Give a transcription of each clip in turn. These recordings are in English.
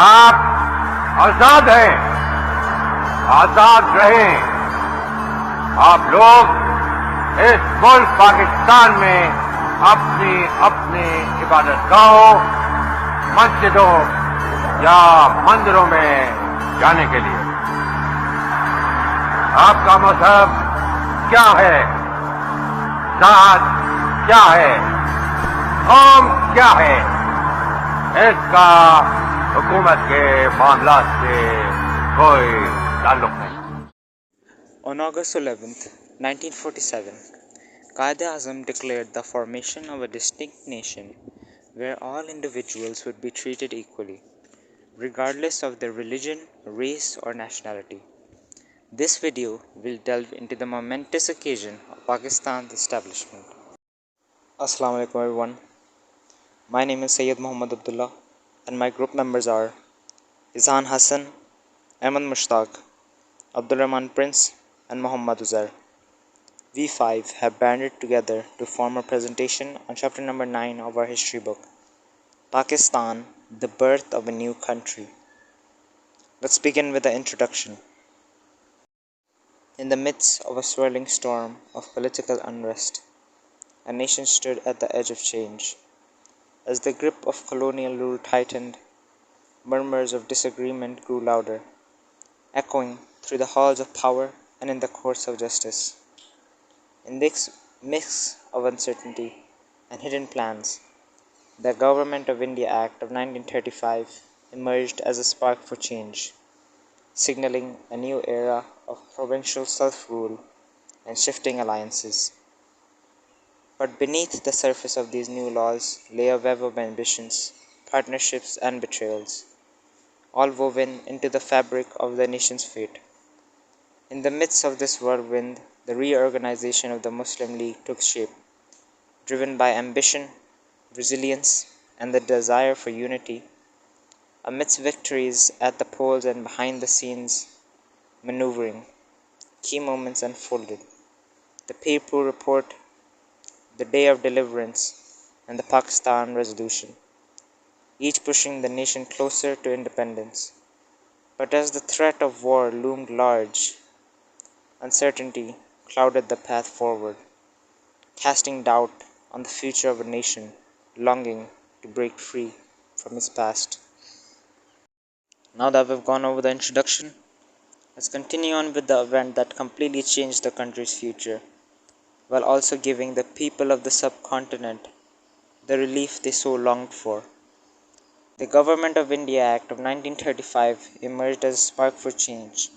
आप आजाद हैं, आजाद रहें। आप लोग इस मुल्क पाकिस्तान में अपनी अपनी इबादतगाहों, मस्जिदों या मंदिरों में जाने के लिए आपका मजहब क्या है, जात क्या है, कौम क्या है, इसका हुकूमत के मामलात से कोई ताल्लुक नहीं। On August 11th, 1947, Quaid-e-Azam declared the formation of a distinct nation where all individuals would be treated equally, regardless of their religion, race, or nationality. This video will delve into the momentous occasion of Pakistan's establishment. Assalamu alaikum everyone. My name is Sayyid Muhammad Abdullah and my group members are Izhan Hassan, Ahmad Mushtaq, Abdul Rahman Prince and Muhammad Uzair. We five have banded together to form a presentation on chapter number 9 of our history book, Pakistan, the birth of a new country. Let's begin with the introduction. In the midst of a swirling storm of political unrest, a nation stood at the edge of change. As the grip of colonial rule tightened, murmurs of disagreement grew louder, echoing through the halls of power and in the courts of justice. In this mix of uncertainty and hidden plans, the Government of India Act of 1935 emerged as a spark for change, signaling a new era of provincial self-rule and shifting alliances. But beneath the surface of these new laws lay a web of ambitions, partnerships and betrayals, all woven into the fabric of the nation's fate. In the midst of this whirlwind, the reorganization of the Muslim League took shape, driven by ambition, resilience, and the desire for unity. Amidst victories at the polls and behind the scenes maneuvering, key moments unfolded. The Pirpur Report, the Day of Deliverance, and the Pakistan Resolution, each pushing the nation closer to independence. But as the threat of war loomed large, uncertainty clouded the path forward, casting doubt on the future of a nation longing to break free from its past. Now that we've gone over the introduction, let's continue on with the event that completely changed the country's future, while also giving the people of the subcontinent the relief they so longed for. The Government of India Act of 1935 emerged as a spark for change,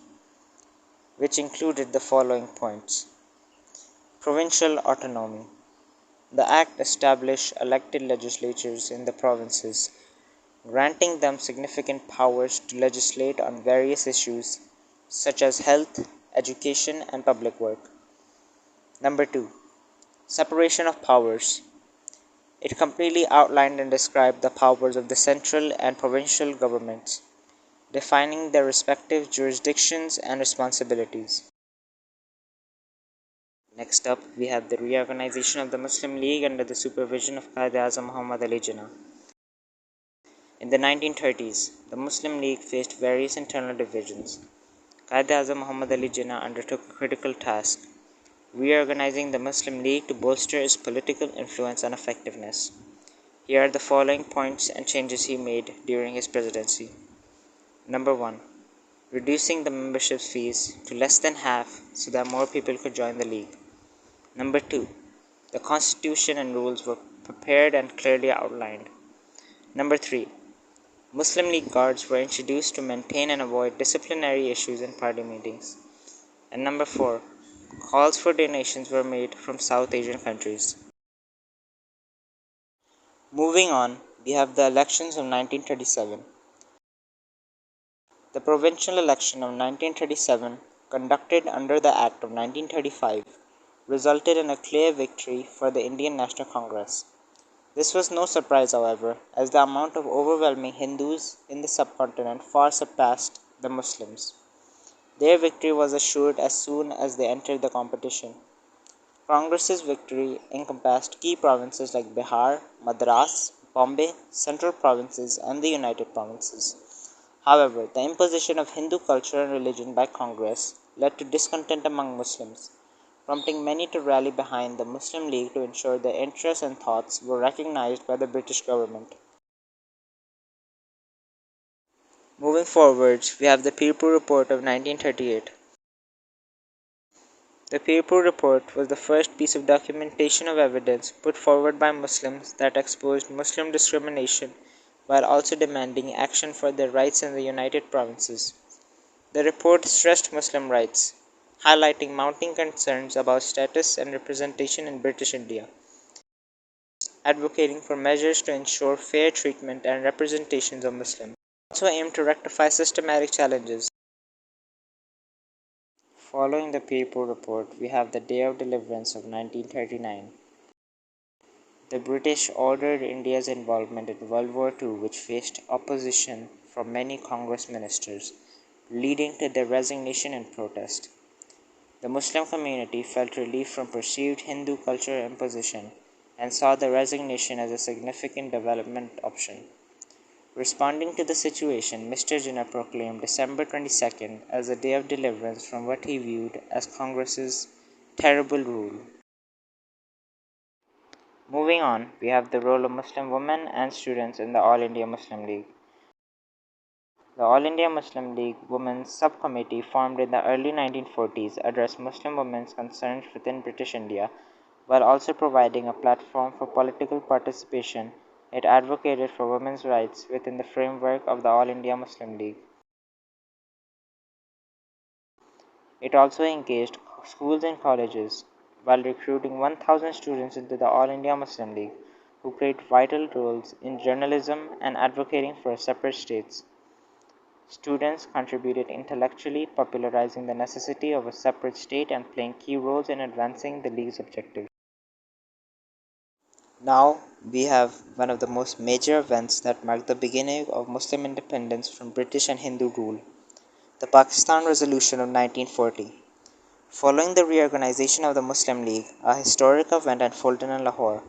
which included the following points. Provincial autonomy. The Act established elected legislatures in the provinces, granting them significant powers to legislate on various issues such as health, education, and public work. Number 2. Separation of powers. It completely outlined and described the powers of the central and provincial governments, defining their respective jurisdictions and responsibilities. Next up, we have the reorganization of the Muslim League under the supervision of Quaid-e-Azam Muhammad Ali Jinnah. In the 1930s, the Muslim League faced various internal divisions. Quaid-e-Azam Muhammad Ali Jinnah undertook a critical task, reorganizing the Muslim League to bolster its political influence and effectiveness. Here are the following points and changes he made during his presidency. Number 1. Reducing the membership fees to less than half so that more people could join the league. Number 2. The constitution and rules were prepared and clearly outlined. Number 3. Muslim League guards were introduced to maintain and avoid disciplinary issues in party meetings. And number 4. Calls for donations were made from South Asian countries. Moving on, we have the elections of 1937. The provincial election of 1937, conducted under the Act of 1935, resulted in a clear victory for the Indian National Congress. This was no surprise, however, as the amount of overwhelming Hindus in the subcontinent far surpassed the Muslims. Their victory was assured as soon as they entered the competition. Congress's victory encompassed key provinces like Bihar, Madras, Bombay, Central Provinces, and the United Provinces, However, the imposition of Hindu culture and religion by Congress led to discontent among Muslims, prompting many to rally behind the Muslim League to ensure their interests and thoughts were recognized by the British government. Moving forwards, we have the Pirpur Report of 1938. The Pirpur Report was the first piece of documentation of evidence put forward by Muslims that exposed Muslim discrimination while also demanding action for their rights in the United Provinces. The report stressed Muslim rights, highlighting mounting concerns about status and representation in British India, advocating for measures to ensure fair treatment and representations of Muslims. It also aimed to rectify systematic challenges. Following the Pirpur Report, we have the Day of Deliverance of 1939. The British ordered India's involvement in World War II, which faced opposition from many Congress ministers, leading to their resignation and protest. The Muslim community felt relief from perceived Hindu cultural imposition and saw the resignation as a significant development option. Responding to the situation, Mr. Jinnah proclaimed December 22nd as a day of deliverance from what he viewed as Congress's terrible rule. Moving on, we have the role of Muslim women and students in the All India Muslim League. The All India Muslim League Women's Subcommittee, formed in the early 1940s, addressed Muslim women's concerns within British India while also providing a platform for political participation. It advocated for women's rights within the framework of the All India Muslim League. It also engaged schools and colleges while recruiting 1,000 students into the All India Muslim League, who played vital roles in journalism and advocating for separate states. Students contributed intellectually, popularizing the necessity of a separate state and playing key roles in advancing the League's objectives. Now we have one of the most major events that marked the beginning of Muslim independence from British and Hindu rule, the Pakistan Resolution of 1940. Following the reorganization of the Muslim League, a historic event unfolded in Lahore.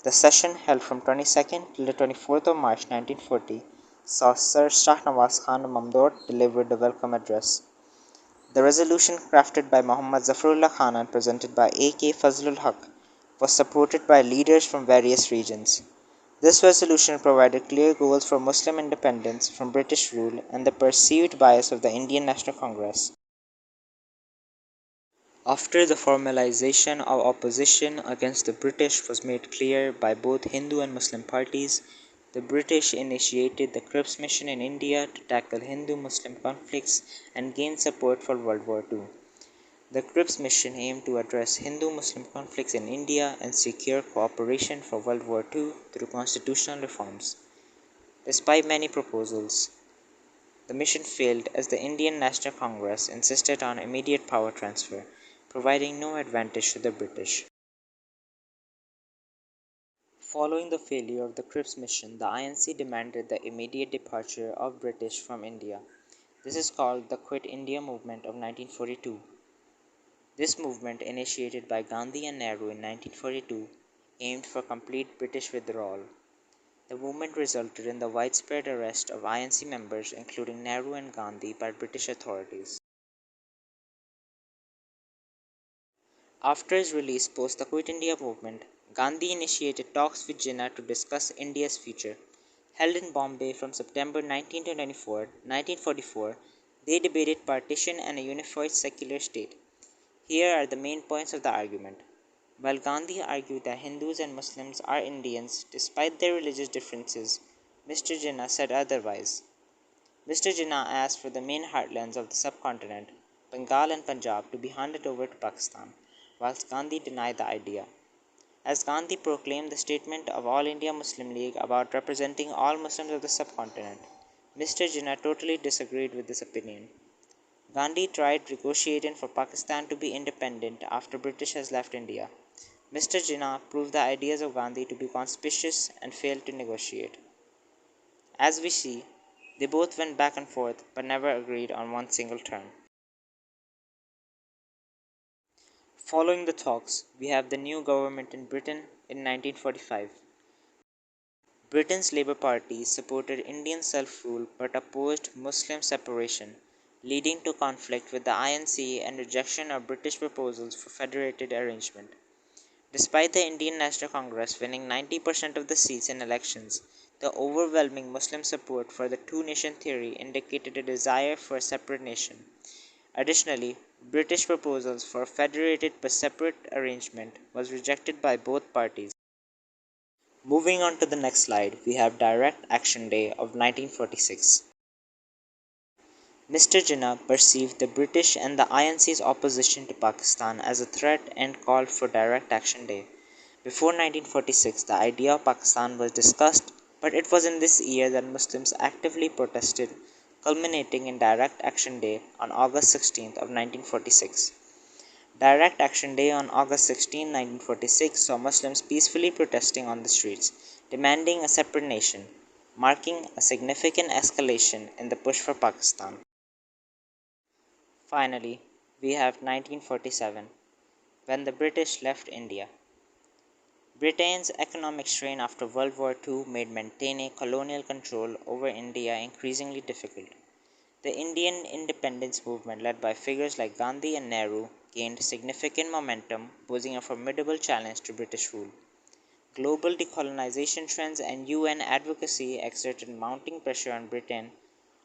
The session, held from 22nd till the 24th of March 1940, saw Sir Shahnawaz Khan Mamdod deliver the welcome address. The resolution, crafted by Muhammad Zafarullah Khan and presented by A.K. Fazlul Haq, was supported by leaders from various regions. This resolution provided clear goals for Muslim independence from British rule and the perceived bias of the Indian National Congress. After the formalization of opposition against the British was made clear by both Hindu and Muslim parties, the British initiated the Cripps Mission in India to tackle Hindu-Muslim conflicts and gain support for World War II. The Cripps Mission aimed to address Hindu-Muslim conflicts in India and secure cooperation for World War II through constitutional reforms. Despite many proposals, the mission failed as the Indian National Congress insisted on immediate power transfer, providing no advantage to the British. Following the failure of the Cripps mission, the INC demanded the immediate departure of British from India. This is called the Quit India Movement of 1942. This movement, initiated by Gandhi and Nehru in 1942, aimed for complete British withdrawal. The movement resulted in the widespread arrest of INC members, including Nehru and Gandhi, by British authorities. After his release post the Quit India movement, Gandhi initiated talks with Jinnah to discuss India's future. Held in Bombay from September 19 to 24, 1944, they debated partition and a unified secular state. Here are the main points of the argument. While Gandhi argued that Hindus and Muslims are Indians despite their religious differences, Mr. Jinnah said otherwise. Mr. Jinnah asked for the main heartlands of the subcontinent, Bengal and Punjab, to be handed over to Pakistan, whilst Gandhi denied the idea. As Gandhi proclaimed the statement of All India Muslim League about representing all Muslims of the subcontinent, Mr. Jinnah totally disagreed with this opinion. Gandhi tried negotiating for Pakistan to be independent after British has left India. Mr. Jinnah proved the ideas of Gandhi to be conspicuous and failed to negotiate. As we see, they both went back and forth but never agreed on one single term. Following the talks, we have the new government in Britain in 1945. Britain's Labour Party supported Indian self-rule but opposed Muslim separation, leading to conflict with the INC and rejection of British proposals for federated arrangement. Despite the Indian National Congress winning 90% of the seats in elections, the overwhelming Muslim support for the two-nation theory indicated a desire for a separate nation. Additionally, British proposals for a federated but separate arrangement was rejected by both parties. Moving on to the next slide, we have Direct Action Day of 1946. Mr. Jinnah perceived the British and the INC's opposition to Pakistan as a threat and called for Direct Action Day. Before 1946, the idea of Pakistan was discussed, but it was in this year that Muslims actively protested, culminating in Direct Action Day on August 16th of 1946. Direct Action Day on August 16, 1946 saw Muslims peacefully protesting on the streets, demanding a separate nation, marking a significant escalation in the push for Pakistan. Finally, we have 1947, when the British left India. Britain's economic strain after World War II made maintaining colonial control over India increasingly difficult. The Indian independence movement, led by figures like Gandhi and Nehru, gained significant momentum, posing a formidable challenge to British rule. Global decolonization trends and UN advocacy exerted mounting pressure on Britain,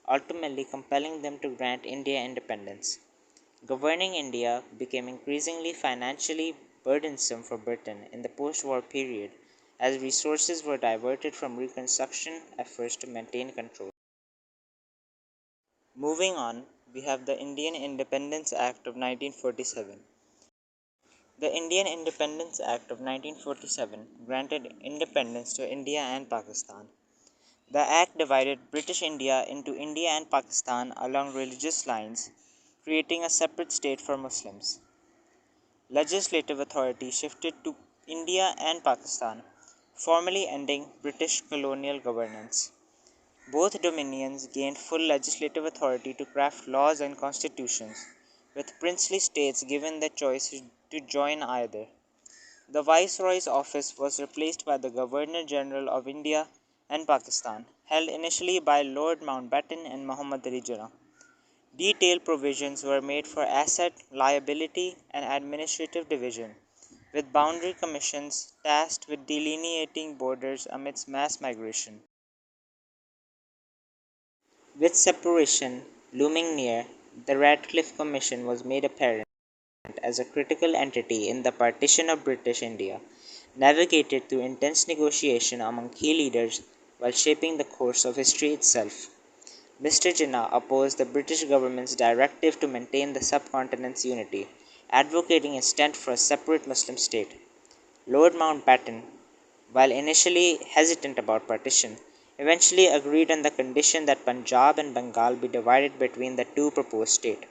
ultimately compelling them to grant India independence. Governing India became increasingly financially burdensome for Britain in the post-war period, as resources were diverted from reconstruction efforts to maintain control. Moving on, we have the Indian Independence Act of 1947. The Indian Independence Act of 1947 granted independence to India and Pakistan. The act divided British India into India and Pakistan along religious lines, creating a separate state for Muslims. Legislative authority shifted to India and Pakistan, formally ending British colonial governance. Both dominions gained full legislative authority to craft laws and constitutions, with princely states given the choice to join either. The Viceroy's office was replaced by the Governor General of India and Pakistan, held initially by Lord Mountbatten and Muhammad Ali Jinnah. Detailed provisions were made for asset, liability, and administrative division, with boundary commissions tasked with delineating borders amidst mass migration. With separation looming near, the Radcliffe Commission was made apparent as a critical entity in the partition of British India, navigated through intense negotiation among key leaders while shaping the course of history itself. Mr. Jinnah opposed the British government's directive to maintain the subcontinent's unity, advocating instead for a separate Muslim state. Lord Mountbatten, while initially hesitant about partition, eventually agreed on the condition that Punjab and Bengal be divided between the two proposed states.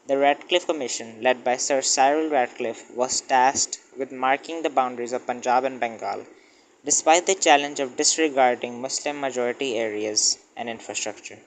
The Radcliffe Commission, led by Sir Cyril Radcliffe, was tasked with marking the boundaries of Punjab and Bengal, despite the challenge of disregarding Muslim majority areas and infrastructure.